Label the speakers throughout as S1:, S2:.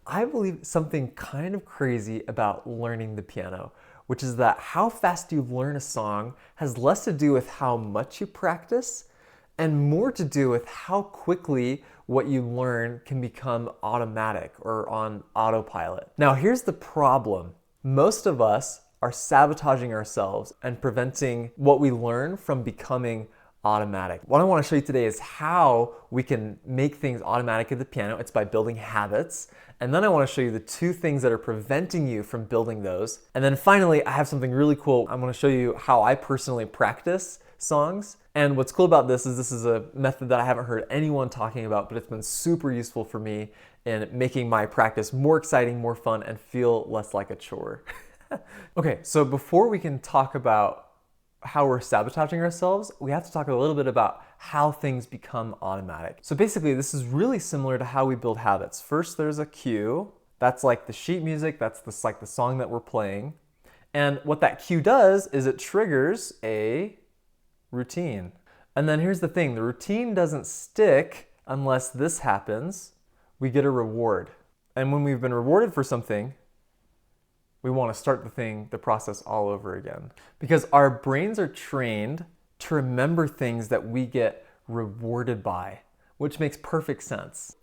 S1: I believe something kind of crazy about learning the piano, which is that how fast you learn a song has less to do with how much you practice and more to do with how quickly what you learn can become automatic or on autopilot. Now, here's the problem. Most of us are sabotaging ourselves and preventing what we learn from becoming automatic. What I want to show you today is how we can make things automatic at the piano. It's by building habits. And then I want to show you the two things that are preventing you from building those. And then finally, I have something really cool. I'm going to show you how I personally practice songs. And what's cool about this is a method that I haven't heard anyone talking about, but it's been super useful for me in making my practice more exciting, more fun, and feel less like a chore. Okay, so before we can talk about how we're sabotaging ourselves, we have to talk a little bit about how things become automatic. So basically, this is really similar to how we build habits. First, there's a cue. That's like the sheet music. That's like the song that we're playing. And what that cue does is it triggers a routine. And then here's the thing. The routine doesn't stick unless this happens. We get a reward. And when we've been rewarded for something, we want to start the process all over again. Because our brains are trained to remember things that we get rewarded by, which makes perfect sense.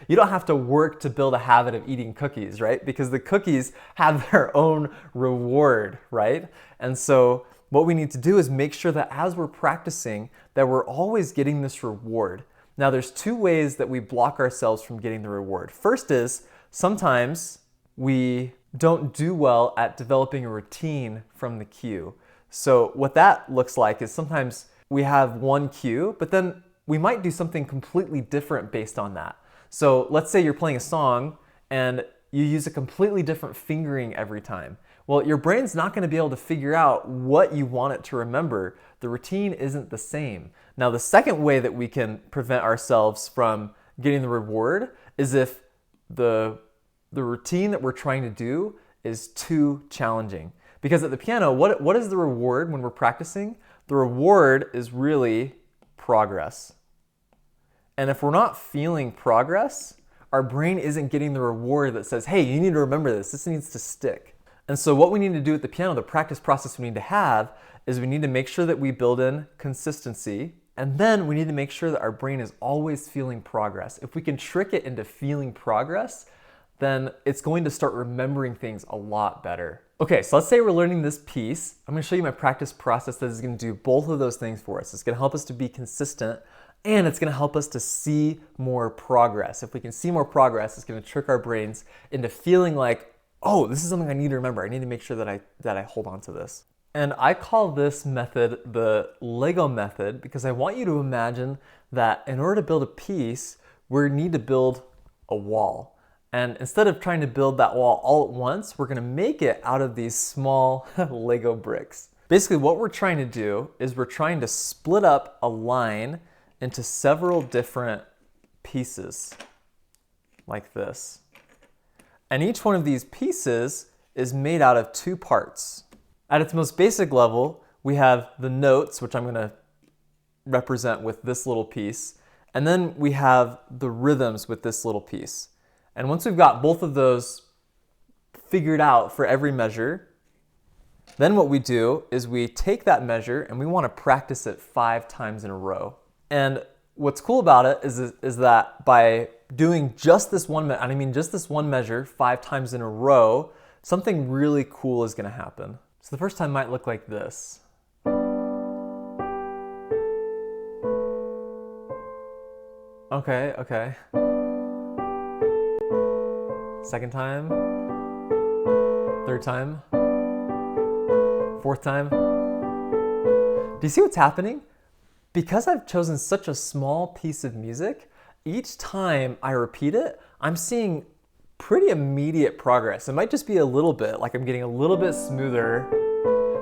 S1: You don't have to work to build a habit of eating cookies, right? Because the cookies have their own reward, right? And so what we need to do is make sure that as we're practicing, that we're always getting this reward. Now, there's two ways that we block ourselves from getting the reward. First is sometimes we don't do well at developing a routine from the cue. So what that looks like is sometimes we have one cue, but then we might do something completely different based on that. So let's say you're playing a song and you use a completely different fingering every time. Well, your brain's not going to be able to figure out what you want it to remember. The routine isn't the same. Now, the second way that we can prevent ourselves from getting the reward is if the routine that we're trying to do is too challenging. Because at the piano, what is the reward when we're practicing? The reward is really progress. And if we're not feeling progress, our brain isn't getting the reward that says, hey, you need to remember this. This needs to stick. And so what we need to do at the piano, the practice process we need to have, is we need to make sure that we build in consistency. And then we need to make sure that our brain is always feeling progress. If we can trick it into feeling progress, then it's going to start remembering things a lot better. Okay, so let's say we're learning this piece. I'm going to show you my practice process that is going to do both of those things for us. It's going to help us to be consistent, and it's going to help us to see more progress. If we can see more progress, it's going to trick our brains into feeling like, oh, this is something I need to remember. I need to make sure that I hold on to this. And I call this method the Lego method because I want you to imagine that in order to build a piece, we need to build a wall. And instead of trying to build that wall all at once, we're going to make it out of these small Lego bricks. Basically, what we're trying to do is we're trying to split up a line into several different pieces, like this. And each one of these pieces is made out of two parts. At its most basic level, we have the notes, which I'm going to represent with this little piece. And then we have the rhythms with this little piece. And once we've got both of those figured out for every measure, then what we do is we take that measure and we want to practice it 5 times in a row. And what's cool about it is that by doing just this one measure 5 times in a row, something really cool is going to happen. So the first time might look like this. Okay. Second time, third time, fourth time. Do you see what's happening? Because I've chosen such a small piece of music, each time I repeat it, I'm seeing pretty immediate progress. It might just be a little bit, like I'm getting a little bit smoother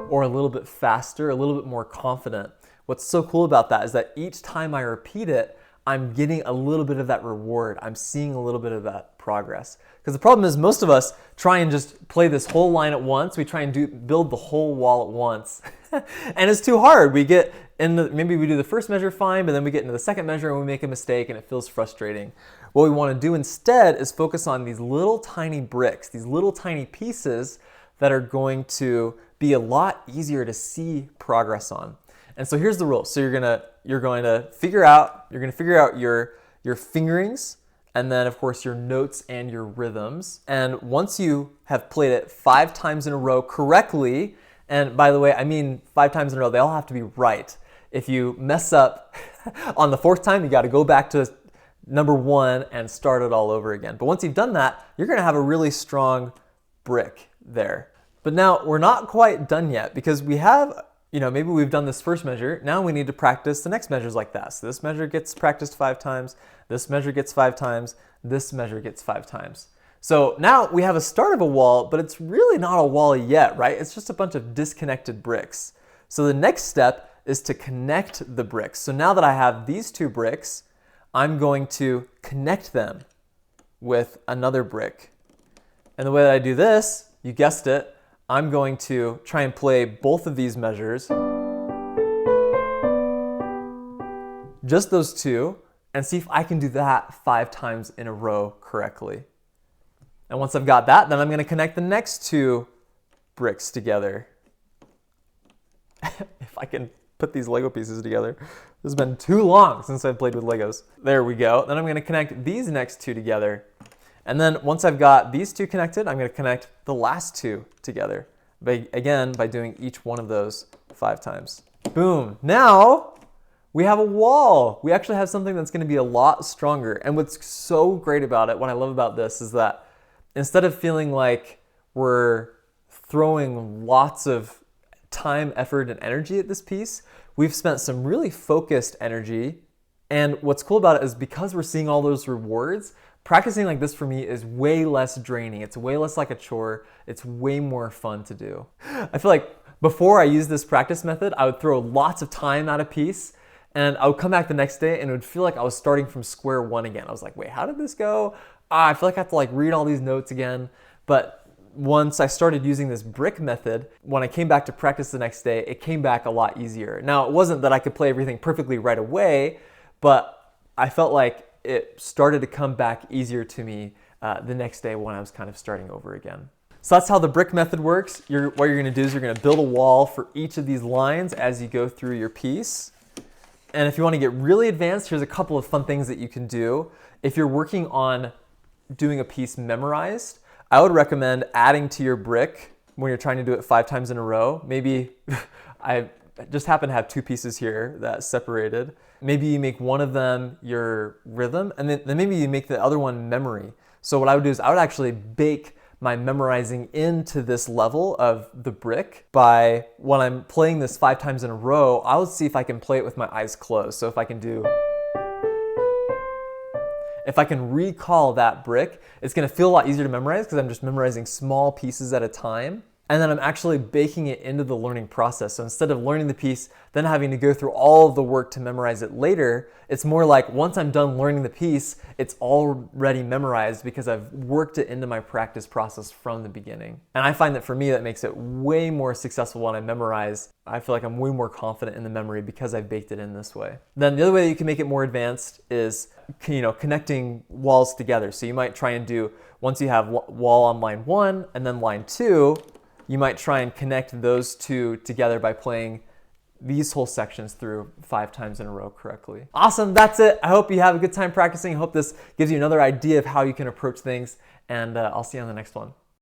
S1: or a little bit faster, a little bit more confident. What's so cool about that is that each time I repeat it, I'm getting a little bit of that reward. I'm seeing a little bit of that progress. Because the problem is most of us try and just play this whole line at once. We try and build the whole wall at once. And it's too hard. Maybe we do the first measure fine, but then we get into the second measure and we make a mistake and it feels frustrating. What we want to do instead is focus on these little tiny bricks, these little tiny pieces that are going to be a lot easier to see progress on. And so here's the rule. So you're going to figure out your fingerings, and then of course your notes and your rhythms. And once you have played it 5 times in a row correctly, and by the way, I mean 5 times in a row, they all have to be right. If you mess up on the 4th time, you got to go back to number 1 and start it all over again. But once you've done that, you're going to have a really strong brick there. But now we're not quite done yet, because we have, maybe we've done this first measure. Now we need to practice the next measures like that. So this measure gets practiced 5 times, this measure gets 5 times, this measure gets 5 times. So now we have a start of a wall, but it's really not a wall yet, right? It's just a bunch of disconnected bricks. So the next step is to connect the bricks. So now that I have these 2 bricks, I'm going to connect them with another brick. And the way that I do this, you guessed it, I'm going to try and play both of these measures, just those 2, and see if I can do that 5 times in a row correctly. And once I've got that, then I'm going to connect the next 2 bricks together. If I can put these Lego pieces together. This has been too long since I've played with Legos. There we go. Then I'm going to connect these next 2 together. And then once I've got these 2 connected, I'm going to connect the last 2 together. Again, by doing each one of those 5 times. Boom. Now we have a wall. We actually have something that's going to be a lot stronger. And what's so great about it, what I love about this, is that instead of feeling like we're throwing lots of time, effort, and energy at this piece, we've spent some really focused energy. And what's cool about it is because we're seeing all those rewards, practicing like this for me is way less draining. It's way less like a chore. It's way more fun to do. I feel like before I used this practice method, I would throw lots of time at a piece, and I would come back the next day and it would feel like I was starting from square one again. I was like, wait, how did this go? I feel like I have to read all these notes again. But once I started using this brick method, when I came back to practice the next day, it came back a lot easier. Now, it wasn't that I could play everything perfectly right away, but I felt like it started to come back easier to me the next day when I was kind of starting over again. So that's how the brick method works. What you're going to do is you're going to build a wall for each of these lines as you go through your piece. And if you want to get really advanced, here's a couple of fun things that you can do. If you're working on doing a piece memorized, I would recommend adding to your brick when you're trying to do it 5 times in a row. Maybe I just happen to have 2 pieces here that separated. Maybe you make one of them your rhythm, and then maybe you make the other one memory. So what I would do is I would actually bake my memorizing into this level of the brick by, when I'm playing this 5 times in a row, I would see if I can play it with my eyes closed. So if I can recall that brick, it's going to feel a lot easier to memorize because I'm just memorizing small pieces at a time. And then I'm actually baking it into the learning process. So instead of learning the piece, then having to go through all of the work to memorize it later, it's more like once I'm done learning the piece, it's already memorized because I've worked it into my practice process from the beginning. And I find that for me, that makes it way more successful when I memorize. I feel like I'm way more confident in the memory because I've baked it in this way. Then the other way that you can make it more advanced is, connecting walls together. So you might try and do, once you have wall on line 1 and then line 2, you might try and connect those 2 together by playing these whole sections through 5 times in a row correctly. Awesome, that's it. I hope you have a good time practicing. I hope this gives you another idea of how you can approach things, and I'll see you on the next one.